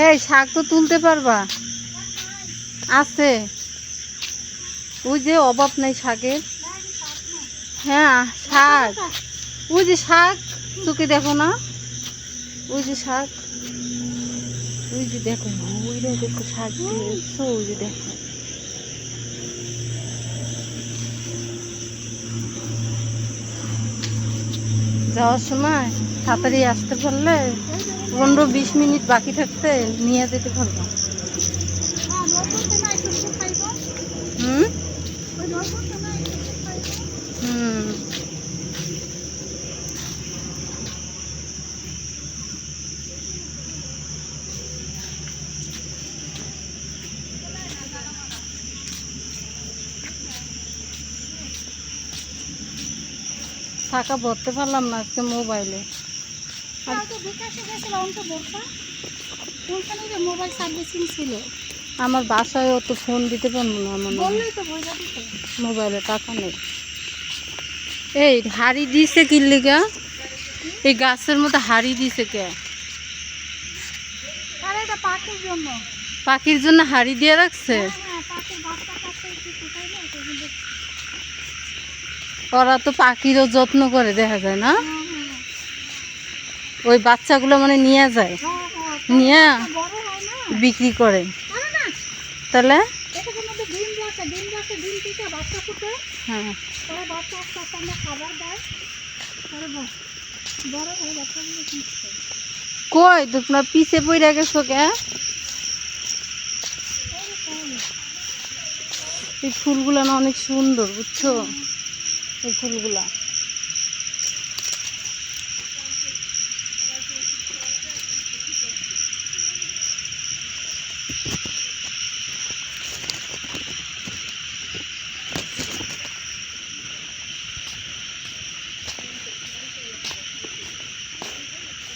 এই শাক তো তুলতে পারবা? আছে, ওই যে অভাব নাই শাকের। হ্যাঁ শাক, ওই যে শাক চোখে দেখো না, ওই যে শাক, ওই যে দেখো, ওই দেখো শাক দেখছো, ওই যে দেখো। যাওয়ার সময় তাড়াতাড়ি আসতে পারলে 15-20 মিনিট বাকি থাকতে নিয়ে যেতে পারবো। হুম হুম। টাকা ভরতে পারলাম না আজকে মোবাইলে। আমার বাসায় অত ফোন দিতে পারবো না, আমার মোবাইলে টাকা নেই। এই হাড়ি দিছে কি লিগা? এই গাছের মতো হাড়ি দিছে কে? পাখির জন্য হাড়ি দিয়ে রাখছে। ওরা তো পাখিরও যত্ন করে, দেখা যায় না? ওই বাচ্চাগুলো মানে নিয়ে যায়, নিয়ে বিক্রি করে। তাহলে হ্যাঁ, কই তোমরা পিছে পড়ে গেছো কে? এই ফুলগুলো না অনেক সুন্দর, বুঝছো? এই ফুলগুলা